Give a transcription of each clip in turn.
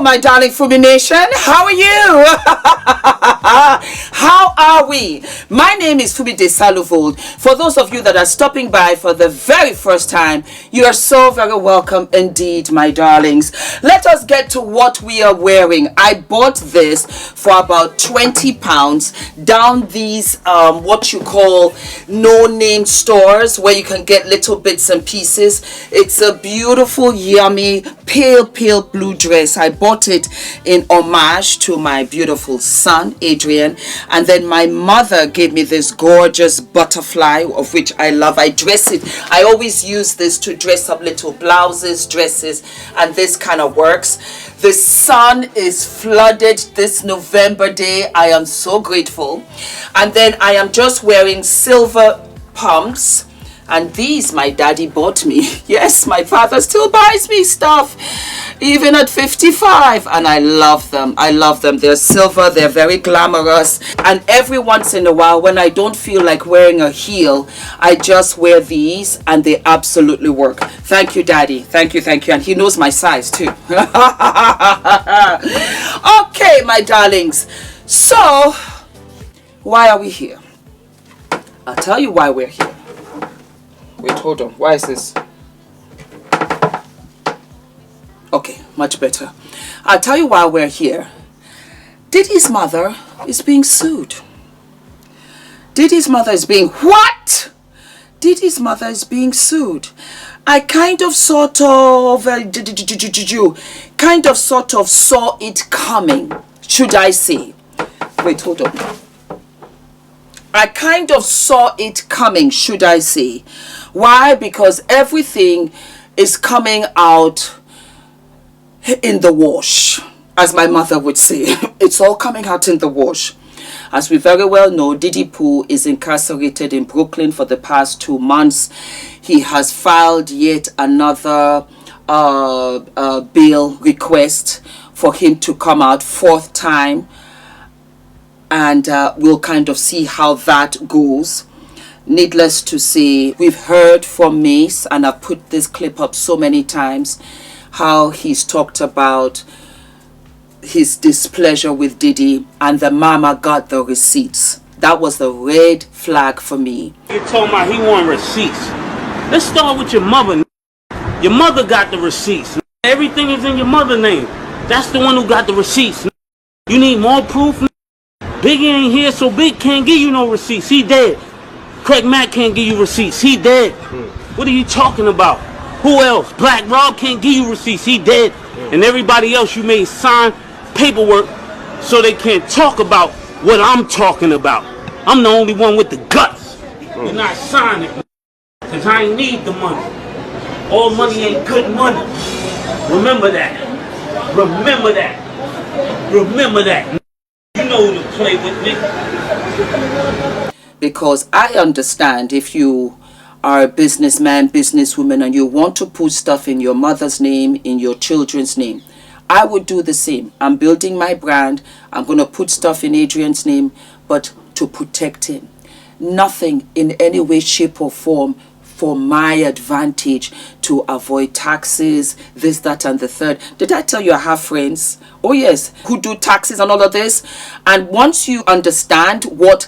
my darling Fumi Nation. How are you? How are we? My name is Fumi Desalu-Vold. For those of you that are stopping by for the very first time, you are so very welcome indeed, my darlings. Let us get to what we are wearing. I bought this for about £20 down these what you call no-name stores where you can get little bits and pieces. It's a beautiful, yummy, pale blue dress. I bought it in homage to my beautiful son Adrian, and then my mother gave me this gorgeous butterfly, of which I love. I dress it. I always use this to dress up little blouses, dresses, and this kind of works. The sun is flooded this November day. I am so grateful. And then I am just wearing silver pumps. And these my daddy bought me. Yes, my father still buys me stuff, even at 55. And I love them. I love them. They're silver. They're very glamorous. And every once in a while, when I don't feel like wearing a heel, I just wear these and they absolutely work. Thank you, daddy. Thank you. And he knows my size too. Okay, my darlings. So, why are we here? I'll tell you why we're here. Wait, hold on. Why is this? Okay, much better. I'll tell you why we're here. Diddy's mother is being sued. Diddy's mother is being what? Diddy's mother is being sued. I kind of sort of saw it coming, should I say. Wait, hold on. I kind of saw it coming, should I say. Why? Because everything is coming out in the wash, as my mother would say. It's all coming out in the wash. As we very well know, Diddy Pooh is incarcerated in Brooklyn for the past 2 months. He has filed yet another bail request for him to come out, 4th time. And we'll kind of see how that goes. Needless to say, we've heard from Mace, and I've put this clip up so many times, how he's talked about his displeasure with Diddy, and the mama got the receipts. That was the red flag for me. You told me he want receipts. Let's start with your mother. Your mother got the receipts. Everything is in your mother's name. That's the one who got the receipts. You need more proof? Biggie ain't here, so Big can't give you no receipts. He dead. Craig Mack can't give you receipts. He dead. What are you talking about? Who else? Black Rob can't give you receipts. He dead. And everybody else you made sign paperwork so they can't talk about what I'm talking about. I'm the only one with the guts. You're not signing because I ain't need the money. All money ain't good money. Remember that. Remember that. Remember that. You know who to play with me. Because I understand if you are a businessman, businesswoman, and you want to put stuff in your mother's name, in your children's name. I would do the same. I'm building my brand. I'm going to put stuff in Adrian's name, but to protect him. Nothing in any way, shape, or form for my advantage to avoid taxes, this, that, and the third. Did I tell you I have friends? Oh yes, who do taxes and all of this? And once you understand what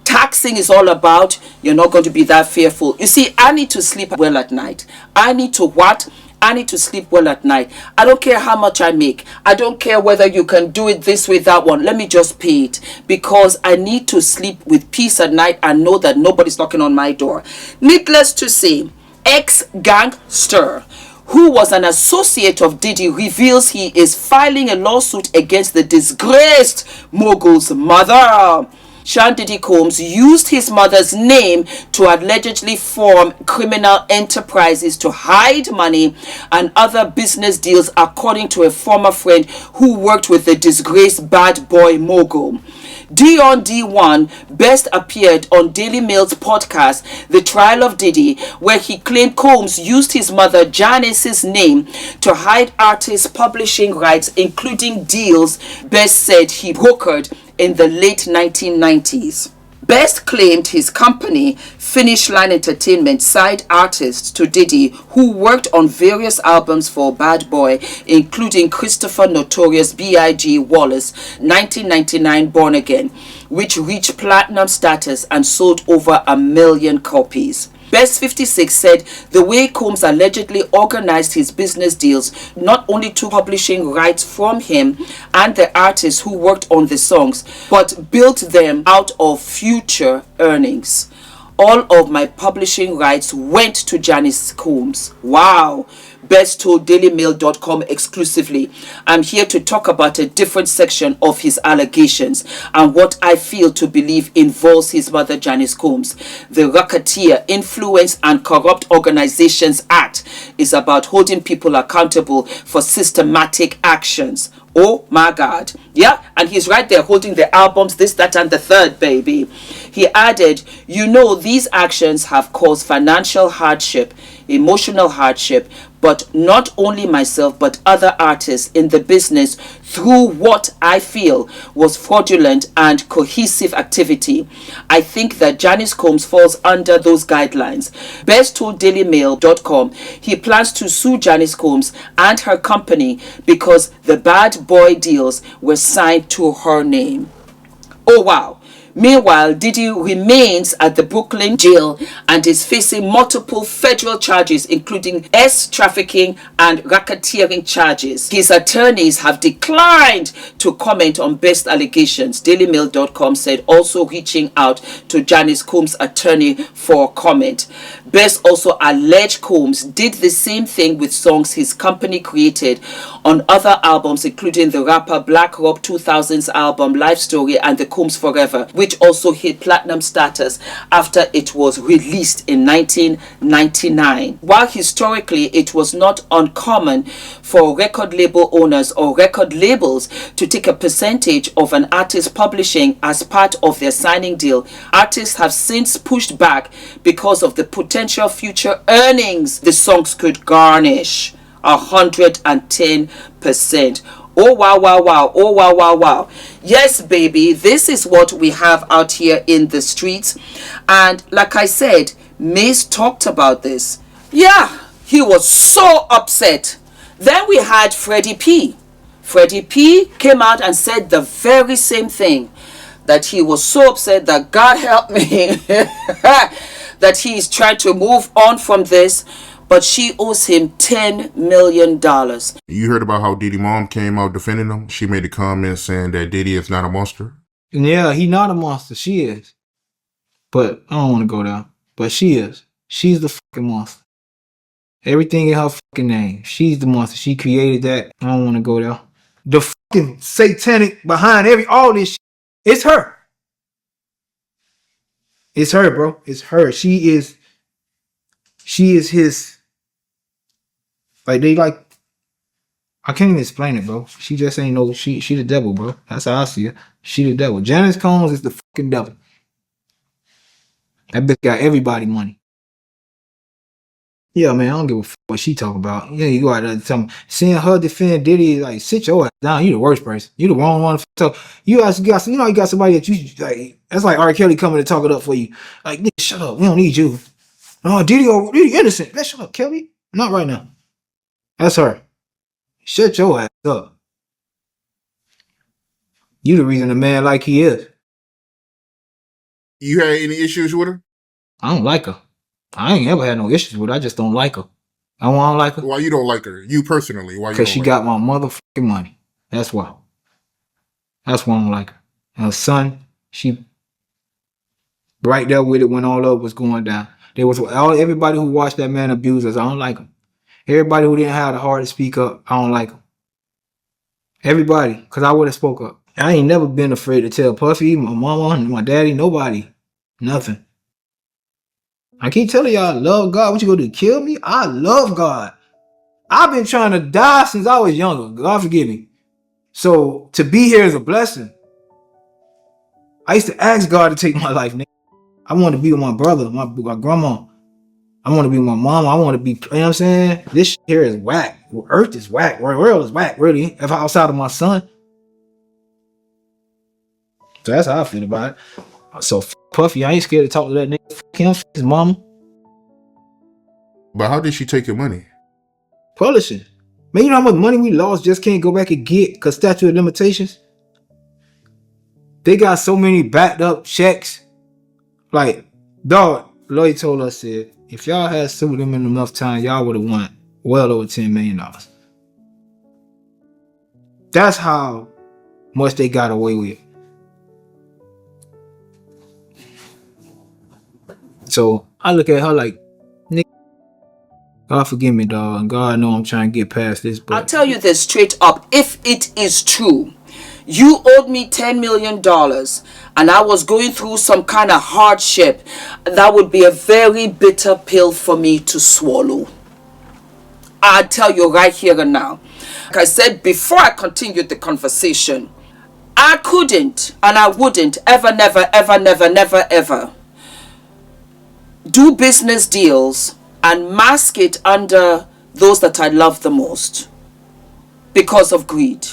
taxing is all about, you're not going to be that fearful. You see, I need to sleep well at night. I need to what? I need to sleep well at night. I don't care how much I make. I don't care whether you can do it this way, that one. Let me just pay it, because I need to sleep with peace at night and know that nobody's knocking on my door. Needless to say, ex-gangster who was an associate of Diddy reveals he is filing a lawsuit against the disgraced mogul's mother. Diddy Combs used his mother's name to allegedly form criminal enterprises to hide money and other business deals, according to a former friend who worked with the disgraced bad boy mogul. Deon D1 best appeared on Daily Mail's podcast, The Trial of Diddy, where he claimed Combs used his mother Janice's name to hide artists' publishing rights, including deals Best said he brokered in the late 1990s. Best claimed his company, Finish Line Entertainment, signed artists to Diddy who worked on various albums for Bad Boy, including Christopher Notorious B.I.G. Wallace' 1999 Born Again, which reached platinum status and sold over 1 million copies. Best 56 said the way Combs allegedly organized his business deals not only took publishing rights from him and the artists who worked on the songs, but built them out of future earnings. All of my publishing rights went to Janice Combs. Wow. Best told dailymail.com exclusively. I'm here to talk about a different section of his allegations and what I feel to believe involves his mother Janice Combs. The Racketeer, Influence and Corrupt Organizations Act is about holding people accountable for systematic actions. Oh my God. Yeah, and he's right there holding the albums, this, that, and the third, baby. He added, you know, these actions have caused financial hardship, emotional hardship, but not only myself, but other artists in the business through what I feel was fraudulent and cohesive activity. I think that Janice Combs falls under those guidelines. Best told dailymail.com he plans to sue Janice Combs and her company because the Bad Boy deals were signed to her name. Oh wow. Meanwhile, Diddy remains at the Brooklyn jail and is facing multiple federal charges, including trafficking and racketeering charges. His attorneys have declined to comment on Best allegations, dailymail.com said, also reaching out to Janice Combs' attorney for comment. Best also alleged Combs did the same thing with songs his company created on other albums, including the rapper Black Rob 2000's album Life Story and The Combs Forever, which also hit platinum status after it was released in 1999. While historically it was not uncommon for record label owners or record labels to take a percentage of an artist's publishing as part of their signing deal, artists have since pushed back because of the potential future earnings the songs could garnish. 110%. Oh wow, wow, wow. Oh wow, wow, wow. Yes, baby, this is what we have out here in the streets. And like I said, Mace talked about this. Yeah, he was so upset. Then we had Freddie P. Freddie P came out and said the very same thing, that he was so upset that God help me that he is trying to move on from this, but she owes him $10 million. You heard about how Diddy mom came out defending him? She made a comment saying that Diddy is not a monster. Yeah, he not a monster. She is. But I don't want to go there. But she is. She's the fucking monster. Everything in her fucking name. She's the monster. She created that. I don't want to go there. The fucking satanic behind all this shit. It's her. It's her, bro. It's her. She is his. Like, I can't even explain it, bro. She just ain't no, she the devil, bro. That's how I see it. She the devil. Janice Combs is the fucking devil. That bitch got everybody money. Yeah, man, I don't give a fuck what she talk about. Yeah, you go out there and tell me, seeing her defend Diddy, like, sit your ass down. You the worst person. You the wrong one to talk. You got somebody that you, like, that's like R. Kelly coming to talk it up for you. Like, nigga, shut up. We don't need you. Oh, Diddy innocent. Man, shut up, Kelly. Not right now. That's her. Shut your ass up. You the reason a man like he is. You had any issues with her? I don't like her. I ain't ever had no issues with her. I just don't like her. I don't like her. Why you don't like her? You personally. Why? Because she got my motherfucking money. That's why. That's why I don't like her. And her son, she right there with it when all of it was going down. There was everybody who watched that man abuse us. I don't like him. Everybody who didn't have the heart to speak up, I don't like them. Everybody, because I would have spoke up. I ain't never been afraid to tell Puffy, my mama, my daddy, nobody. Nothing. I keep telling y'all, I love God. What you gonna do, kill me? I love God. I've been trying to die since I was younger. God forgive me. So, to be here is a blessing. I used to ask God to take my life, nigga. I want to be with my brother, my grandma. I want to be with my mama. I want to be, you know what I'm saying? This shit here is whack. Earth is whack. The world is whack, really. If outside of my son. So that's how I feel about it. So Puffy, I ain't scared to talk to that nigga. Fuck him, fuck his mama. But how did she take your money? Publishing. Man, you know how much money we lost just can't go back and get because statute of limitations? They got so many backed up checks. Like, dog, Lloyd told us that if y'all had sued them in enough time, y'all would have won well over $10 million. That's how much they got away with. So I look at her like, nigga, God forgive me, dog. And God know I'm trying to get past this. But I'll tell you this straight up. If it is true, you owed me $10 million and I was going through some kind of hardship, that would be a very bitter pill for me to swallow. I'll tell you right here and now. Like I said before I continued the conversation, I couldn't and I wouldn't ever, never do business deals and mask it under those that I love the most because of greed.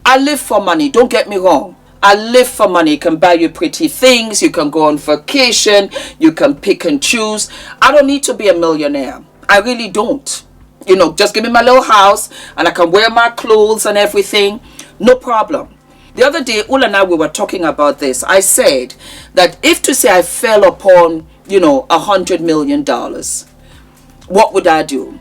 I live for money, don't get me wrong. I live for money. You can buy you pretty things, you can go on vacation, you can pick and choose. I don't need to be a millionaire. I really don't. You know, just give me my little house and I can wear my clothes and everything. No problem. The other day, Ula and I, we were talking about this. I said that if to say I fell upon, $100 million, what would I do?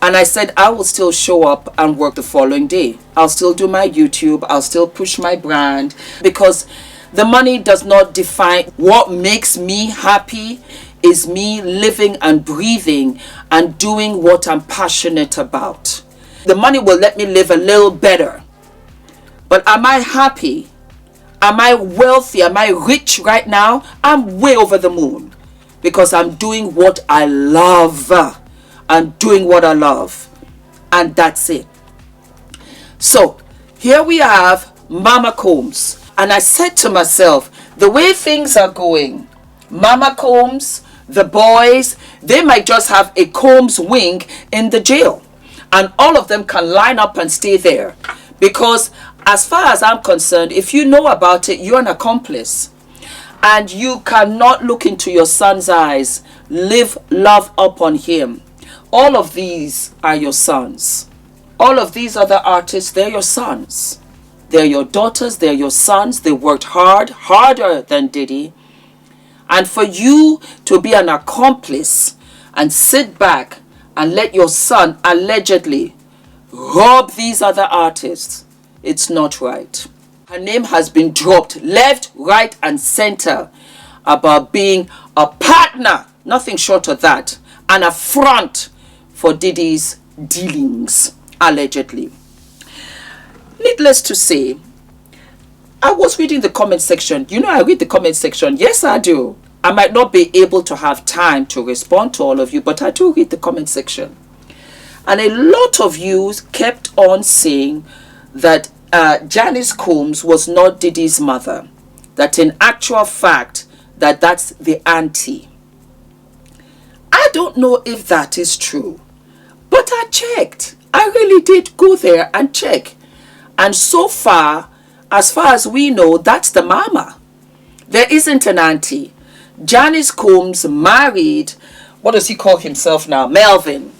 And I said, I will still show up and work the following day. I'll still do my YouTube. I'll still push my brand because the money does not define what makes me happy. Is me living and breathing and doing what I'm passionate about. The money will let me live a little better. But am I happy? Am I wealthy? Am I rich right now? I'm way over the moon because I'm doing what I love. I'm doing what I love. And that's it. So here we have Mama Combs. And I said to myself, the way things are going, Mama Combs, the boys, they might just have a Combs wing in the jail. And all of them can line up and stay there. Because as far as I'm concerned, if you know about it, you're an accomplice. And you cannot look into your son's eyes, live love upon him. All of these are your sons. All of these other artists, they're your sons. They're your daughters, they're your sons. They worked hard, harder than Diddy. And for you to be an accomplice and sit back and let your son allegedly rob these other artists, it's not right. Her name has been dropped left, right, and center about being a partner, nothing short of that, and a front for Diddy's dealings, allegedly. Needless to say, I was reading the comment section. I read the comment section. Yes, I do. I might not be able to have time to respond to all of you, but I do read the comment section. And a lot of you kept on saying that Janice Combs was not Diddy's mother. That in actual fact, that's the auntie. I don't know if that is true. But I checked. I really did go there and check. And so far as we know, that's the mama. There isn't an auntie. Janice Combs married, what does he call himself now? Melvin.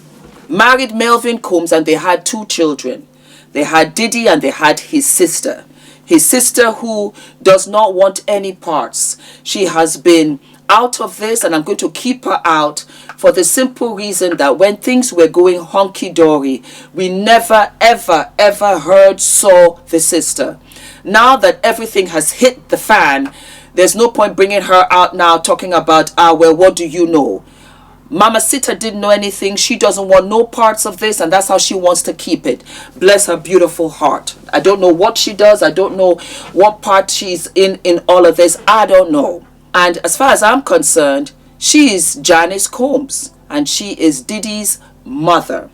Married Melvin Combs and they had 2 children. They had Diddy and they had his sister. His sister who does not want any parts. She has been out of this and I'm going to keep her out for the simple reason that when things were going honky-dory, we never, ever heard, saw the sister. Now that everything has hit the fan, there's no point bringing her out now talking about, well, what do you know? Mama Sita didn't know anything. She doesn't want no parts of this and that's how she wants to keep it. Bless her beautiful heart. I don't know what she does. I don't know what part she's in all of this. I don't know. And as far as I'm concerned, she is Janice Combs and she is Diddy's mother.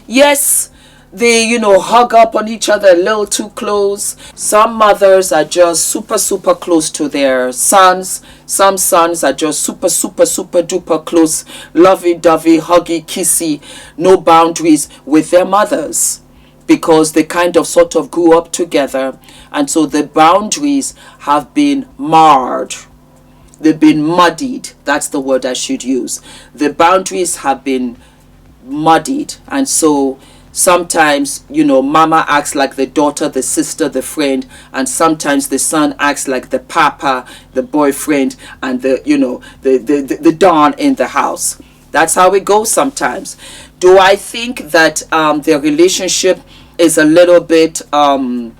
Yes, they, hug up on each other a little too close. Some mothers are just super close to their sons. Some sons are just super duper close, lovey-dovey, huggy, kissy, no boundaries with their mothers. because they kind of sort of grew up together, and so the boundaries have been marred. They've been muddied. That's the word I should use. The boundaries have been muddied, and so sometimes, you know, mama acts like the daughter, the sister, the friend, and sometimes the son acts like the papa, the boyfriend, and the, you know, the don in the house. That's how it goes sometimes. Do I think that their relationship is a little bit odd?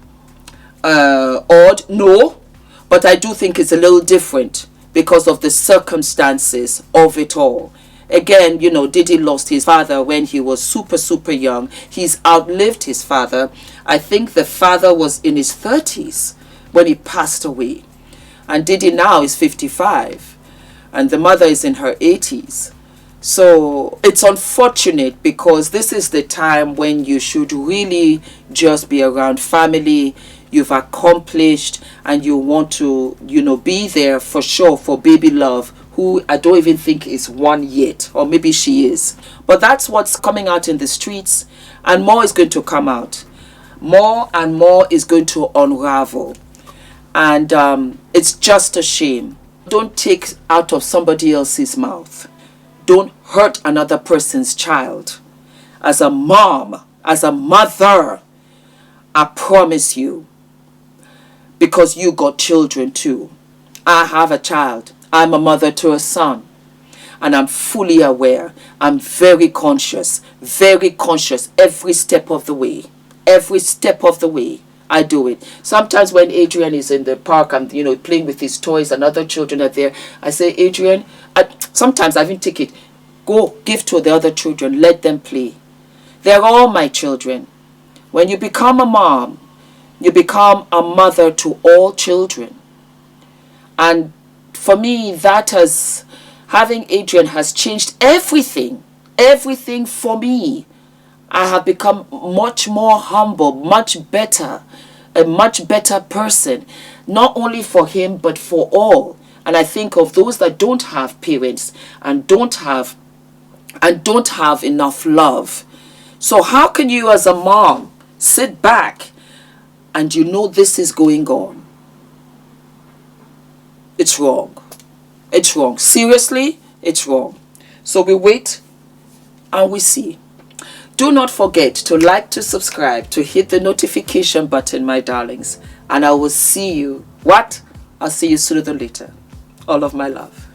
No, but I do think it's a little different because of the circumstances of it all. Again, you know, Diddy lost his father when he was super young. He's outlived his father. I think the father was in his 30s when he passed away. And Diddy now is 55. And the mother is in her 80s. So it's unfortunate because this is the time when you should really just be around family. You've accomplished and you want to, you know, be there for sure for baby love, who I don't even think is one yet, or maybe she is. But that's what's coming out in the streets, and more is going to come out. More and more is going to unravel. And it's just a shame. Don't take out of somebody else's mouth. Don't hurt another person's child. As a mom, as a mother, I promise you, because you got children too. I have a child. I'm a mother to a son. And I'm fully aware. I'm very conscious every step of the way. Every step of the way I do it. Sometimes when Adrian is in the park and, you know, playing with his toys and other children are there, I say, Adrian, sometimes I even take it. Go, give to the other children. Let them play. They're all my children. When you become a mom, you become a mother to all children. And for me, having Adrian has changed everything for me. I have become much more humble, much better, a much better person, not only for him, but for all. And I think of those that don't have parents and don't have enough love. So how can you as a mom sit back and you know this is going on? It's wrong. It's wrong. Seriously, it's wrong. So we wait and we see. Do not forget to like, to subscribe, to hit the notification button, my darlings. And I will see you. I'll see you sooner than later. All of my love.